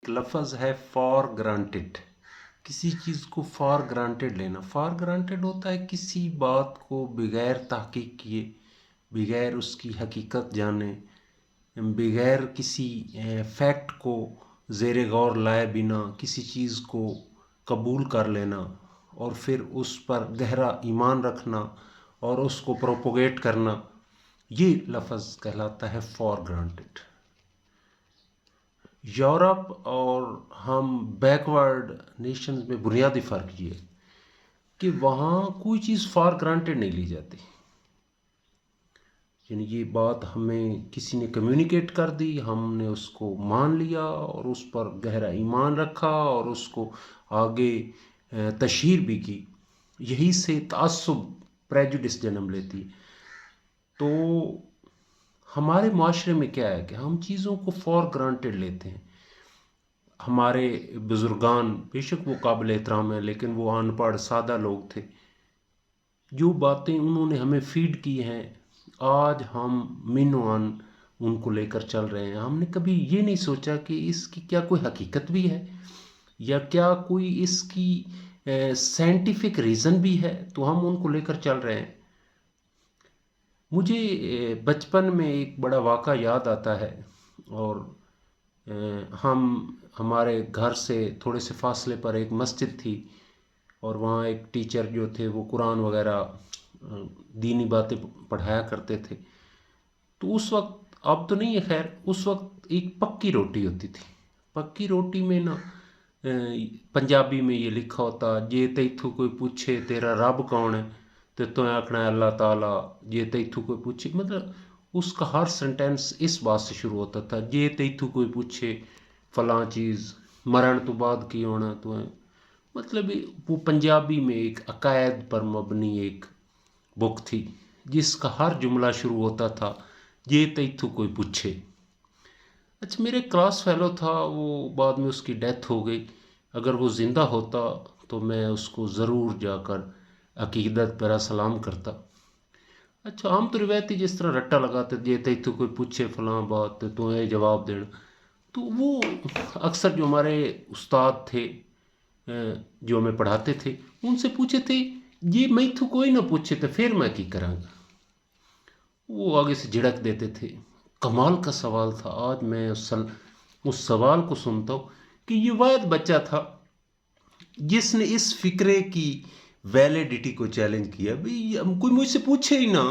لفظ ہے for granted. کسی چیز کو فار گرانٹیڈ لینا. فار گرانٹیڈ ہوتا ہے کسی بات کو بغیر تحقیق کیے، بغیر اس کی حقیقت جانے، بغیر کسی فیکٹ کو زیر غور لائے بنا کسی چیز کو قبول کر لینا اور پھر اس پر گہرا ایمان رکھنا اور اس کو پروپوگیٹ کرنا. یہ لفظ کہلاتا ہے فار گرانٹیڈ. یورپ اور ہم بیکورڈ نیشنز میں بنیادی فرق یہ ہے کہ وہاں کوئی چیز فار گرانٹیڈ نہیں لی جاتی. یعنی یہ بات ہمیں کسی نے کمیونیکیٹ کر دی، ہم نے اس کو مان لیا اور اس پر گہرا ایمان رکھا اور اس کو آگے تشہیر بھی کی. یہی سے تعصب، پریجوڈس جنم لیتی ہے. تو ہمارے معاشرے میں کیا ہے کہ ہم چیزوں کو فار گرانٹیڈ لیتے ہیں. ہمارے بزرگان بے شک وہ قابل احترام ہیں، لیکن وہ ان پڑھ سادہ لوگ تھے. جو باتیں انہوں نے ہمیں فیڈ کی ہیں آج ہم مینوان ان کو لے کر چل رہے ہیں. ہم نے کبھی یہ نہیں سوچا کہ اس کی کیا کوئی حقیقت بھی ہے یا کیا کوئی اس کی سائنٹیفک ریزن بھی ہے، تو ہم ان کو لے کر چل رہے ہیں. مجھے بچپن میں ایک بڑا واقعہ یاد آتا ہے، اور ہمارے گھر سے تھوڑے سے فاصلے پر ایک مسجد تھی اور وہاں ایک ٹیچر جو تھے وہ قرآن وغیرہ دینی باتیں پڑھایا کرتے تھے. تو اس وقت، اب تو نہیں ہے خیر، اس وقت ایک پکی روٹی ہوتی تھی. پکی روٹی میں نا پنجابی میں یہ لکھا ہوتا، جے تیتھو کوئی پوچھے تیرا رب کون ہے تو آکھنا ہے اللہ تعالیٰ. جے تیتھو کوئی پوچھے، مطلب اس کا ہر سنٹینس اس بات سے شروع ہوتا تھا، جے تیتھو کوئی پوچھے فلاں چیز مرن تو بعد کی ہونا تو ہے. مطلب وہ پنجابی میں ایک عقائد پر مبنی ایک بک تھی جس کا ہر جملہ شروع ہوتا تھا جے تیتھو کوئی پوچھے. اچھا، میرے کلاس فیلو تھا، وہ بعد میں اس کی ڈیتھ ہو گئی. اگر وہ زندہ ہوتا تو میں اس کو ضرور جا کر عقیدت برا سلام کرتا. اچھا، ہم تو روایتی جس طرح رٹا لگاتے جے تیتھو کوئی پوچھے فلاں بات تو یہ جواب دینا. تو وہ اکثر جو ہمارے استاد تھے جو ہمیں پڑھاتے تھے ان سے پوچھے تھے یہ میتھو کوئی نہ پوچھے تو پھر میں کی کراں گا. وہ آگے سے جھڑک دیتے تھے. کمال کا سوال تھا. آج میں اس سوال کو سنتا ہوں کہ یہ واحد بچہ تھا جس نے اس فکرے کی ویلیڈیٹی کو چیلنج کیا. بھئی کوئی مجھ سے پوچھے ہی نہ،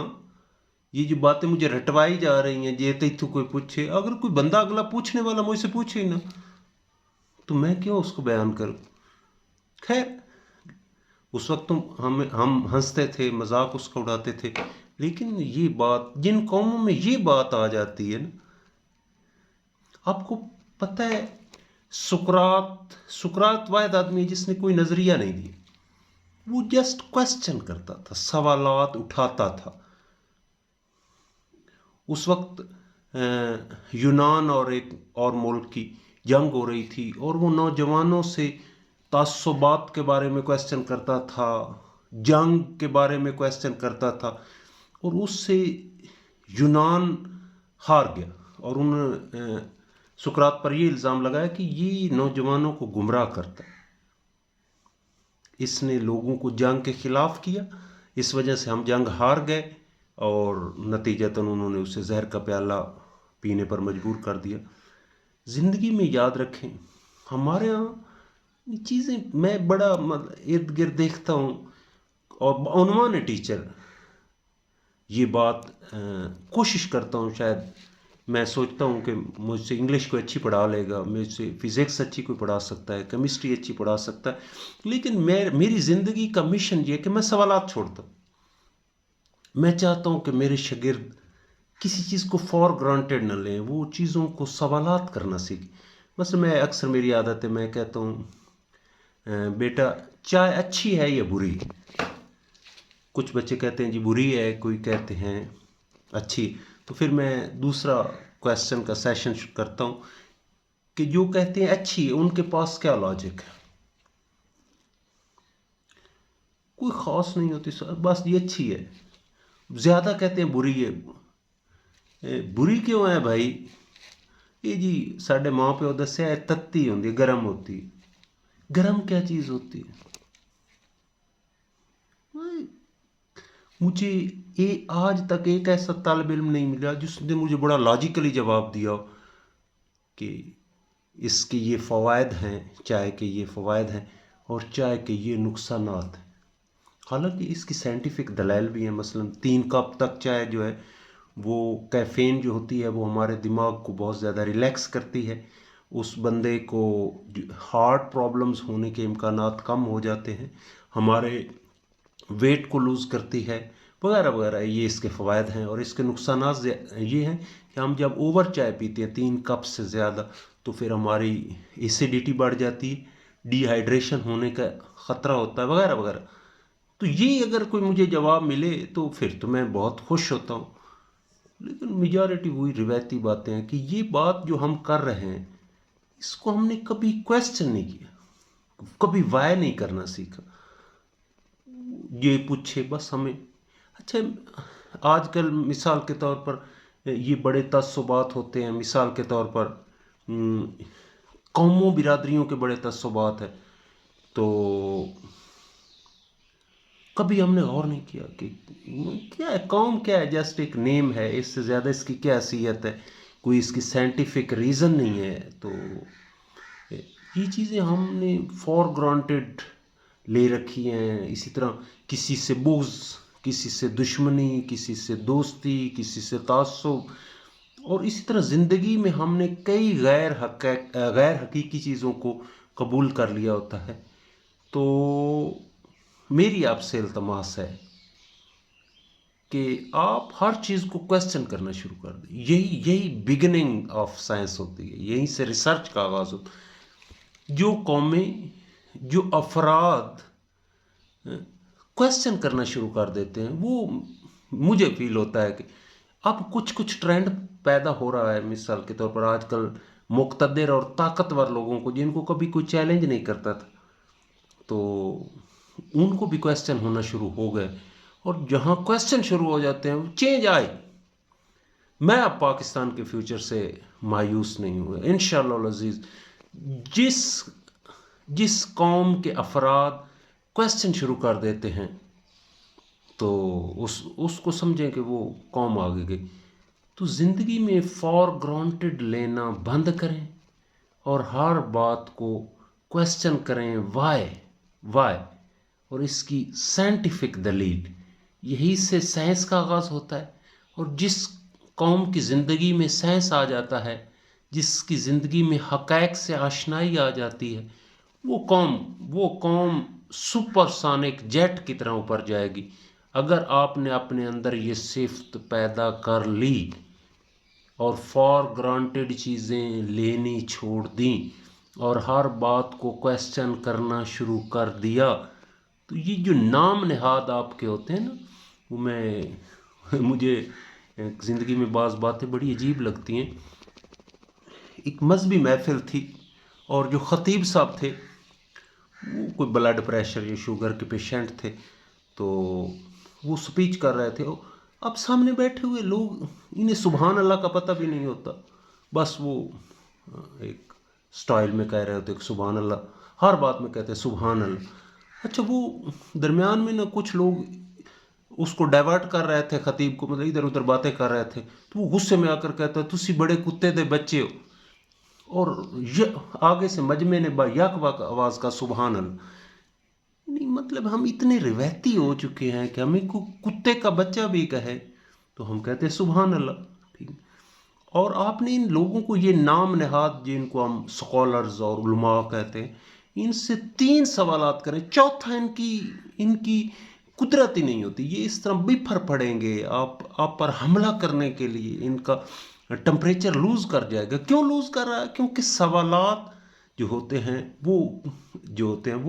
یہ جو باتیں مجھے رٹوائی جا رہی ہیں جے تیتھو کوئی پوچھے، اگر کوئی بندہ اگلا پوچھنے والا مجھ سے پوچھے ہی نہ تو میں کیوں اس کو بیان کروں. خیر، اس وقت ہم ہنستے تھے، مذاق اس کا اڑاتے تھے. لیکن یہ بات جن قوموں میں یہ بات آ جاتی ہے نا، آپ کو پتہ ہے سقراط واحد آدمی ہے جس نے کوئی نظریہ نہیں دی. وہ جسٹ کوشچن کرتا تھا، سوالات اٹھاتا تھا. اس وقت یونان اور ایک اور ملک کی جنگ ہو رہی تھی اور وہ نوجوانوں سے تعصبات کے بارے میں کوشچن کرتا تھا، جنگ کے بارے میں کوشچن کرتا تھا، اور اس سے یونان ہار گیا. اور انہوں نے سقراط پر یہ الزام لگایا کہ یہ نوجوانوں کو گمراہ کرتا ہے، اس نے لوگوں کو جنگ کے خلاف کیا، اس وجہ سے ہم جنگ ہار گئے اور نتیجتاً انہوں نے اسے زہر کا پیالہ پینے پر مجبور کر دیا. زندگی میں یاد رکھیں، ہمارے ہاں یہ چیزیں میں بڑا ارد گرد دیکھتا ہوں، اور عنوان ٹیچر یہ بات کوشش کرتا ہوں. شاید میں سوچتا ہوں کہ مجھ سے انگلش کو اچھی پڑھا لے گا، مجھ سے فزکس اچھی کوئی پڑھا سکتا ہے، کیمسٹری اچھی پڑھا سکتا ہے، لیکن میری زندگی کا مشن یہ ہے کہ میں سوالات چھوڑتا ہوں. میں چاہتا ہوں کہ میرے شاگرد کسی چیز کو فار گرانٹیڈ نہ لیں، وہ چیزوں کو سوالات کرنا سیکھیں. مثلا میں اکثر میری عادت ہے، میں کہتا ہوں بیٹا چائے اچھی ہے یا بری؟ کچھ بچے کہتے ہیں جی بری ہے، کوئی کہتے ہیں اچھی. تو پھر میں دوسرا کویسچن کا سیشن کرتا ہوں کہ جو کہتے ہیں اچھی ان کے پاس کیا لاجک ہے. کوئی خاص نہیں ہوتی، بس یہ اچھی ہے. زیادہ کہتے ہیں بری ہے. بری کیوں ہے بھائی؟ یہ جی ساڈے ماں پیو دسیا ہے تتی ہوتی ہے، گرم ہوتی ہے. گرم کیا چیز ہوتی ہے؟ مجھے یہ آج تک ایک ایسا طالب علم نہیں ملا جس نے مجھے بڑا لاجیکلی جواب دیا ہو کہ اس کے یہ فوائد ہیں، چائے کے یہ فوائد ہیں اور چائے کے یہ نقصانات ہیں. حالانکہ اس کی سائنٹیفک دلائل بھی ہیں. مثلا 3 کپ تک چائے جو ہے وہ کیفین جو ہوتی ہے وہ ہمارے دماغ کو بہت زیادہ ریلیکس کرتی ہے. اس بندے کو ہارٹ پرابلمز ہونے کے امکانات کم ہو جاتے ہیں، ہمارے ویٹ کو لوز کرتی ہے وغیرہ وغیرہ. یہ اس کے فوائد ہیں. اور اس کے نقصانات یہ ہیں کہ ہم جب اوور چائے پیتے ہیں 3 کپ سے زیادہ تو پھر ہماری ایسیڈیٹی بڑھ جاتی ہے، ڈی ہائیڈریشن ہونے کا خطرہ ہوتا ہے وغیرہ وغیرہ. تو یہ اگر کوئی مجھے جواب ملے تو پھر تو میں بہت خوش ہوتا ہوں. لیکن میجارٹی وہی روایتی باتیں ہیں کہ یہ بات جو ہم کر رہے ہیں اس کو ہم نے کبھی کویسچن نہیں کیا، کبھی وائی نہیں کرنا سیکھا. یہ پوچھے بس ہمیں. اچھا آج کل مثال کے طور پر یہ بڑے تعصبات ہوتے ہیں. مثال کے طور پر قوموں برادریوں کے بڑے تعصبات ہیں. تو کبھی ہم نے غور نہیں کیا کہ کیا ہے قوم، کیا ہے، جسٹ ایک نیم ہے، اس سے زیادہ اس کی کیا حیثیت ہے، کوئی اس کی سائنٹیفک ریزن نہیں ہے. تو یہ چیزیں ہم نے فار گرانٹیڈ لے رکھی ہیں. اسی طرح کسی سے بغض، کسی سے دشمنی، کسی سے دوستی، کسی سے تعصب. اور اسی طرح زندگی میں ہم نے کئی غیر حقیقی چیزوں کو قبول کر لیا ہوتا ہے. تو میری آپ سے التماس ہے کہ آپ ہر چیز کو کویسچن کرنا شروع کر دیں. یہی بگننگ آف سائنس ہوتی ہے، یہیں سے ریسرچ کا آغاز ہوتا ہے. جو قومیں، جو افراد کویسچن کرنا شروع کر دیتے ہیں وہ، مجھے فیل ہوتا ہے کہ اب کچھ ٹرینڈ پیدا ہو رہا ہے. مثال کے طور پر آج کل مقتدر اور طاقتور لوگوں کو جن کو کبھی کوئی چیلنج نہیں کرتا تھا تو ان کو بھی کویسچن ہونا شروع ہو گئے. اور جہاں کویسچن شروع ہو جاتے ہیں چینج آئے. میں اب پاکستان کے فیوچر سے مایوس نہیں ہوا انشاءاللہ العزیز. جس قوم کے افراد کویسچن شروع کر دیتے ہیں تو اس کو سمجھیں کہ وہ قوم آگے گئی. تو زندگی میں فار گرانٹیڈ لینا بند کریں اور ہر بات کو کویسچن کریں. وائے اور اس کی سائنٹیفک دلیل. یہی سے سائنس کا آغاز ہوتا ہے. اور جس قوم کی زندگی میں سائنس آ جاتا ہے، جس کی زندگی میں حقائق سے آشنائی آ جاتی ہے، وہ قوم سپر سونک جیٹ کی طرح اوپر جائے گی. اگر آپ نے اپنے اندر یہ صفت پیدا کر لی اور فار گرانٹیڈ چیزیں لینی چھوڑ دیں اور ہر بات کو کویسچن کرنا شروع کر دیا، تو یہ جو نام نہاد آپ کے ہوتے ہیں نا، وہ مجھے زندگی میں بعض باتیں بڑی عجیب لگتی ہیں. ایک مذہبی محفل تھی اور جو خطیب صاحب تھے وہ کوئی بلڈ پریشر یا شوگر کے پیشنٹ تھے. تو وہ سپیچ کر رہے تھے. اب سامنے بیٹھے ہوئے لوگ، انہیں سبحان اللہ کا پتہ بھی نہیں ہوتا، بس وہ ایک سٹائل میں کہہ رہے ہوتے کہ سبحان اللہ، ہر بات میں کہتے ہیں سبحان اللہ. اچھا وہ درمیان میں کچھ لوگ اس کو ڈائیورٹ کر رہے تھے، خطیب کو، مطلب ادھر ادھر باتیں کر رہے تھے. تو وہ غصے میں آ کر کہتا ہے تسی بڑے کتے دے بچے ہو. اور آگے سے مجمع نے یک وق آواز کا سبحان اللہ. نہیں مطلب ہم اتنے روایتی ہو چکے ہیں کہ ہمیں کو کتے کا بچہ بھی کہے تو ہم کہتے ہیں سبحان اللہ. ٹھیک. اور آپ نے ان لوگوں کو یہ نام نہاد جن کو ہم سکولرز اور علماء کہتے ہیں، ان سے 3 سوالات کریں، چوتھا ان کی قدرت ہی نہیں ہوتی. یہ اس طرح بفر پڑیں گے آپ پر حملہ کرنے کے لیے. ان کا ٹمپریچر لوز کر جائے گا. کیوں لوز کر رہا ہے؟ کیونکہ سوالات جو ہوتے ہیں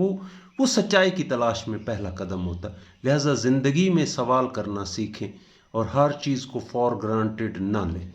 وہ سچائی کی تلاش میں پہلا قدم ہوتا ہے. لہذا زندگی میں سوال کرنا سیکھیں اور ہر چیز کو فار گرانٹیڈ نہ لیں.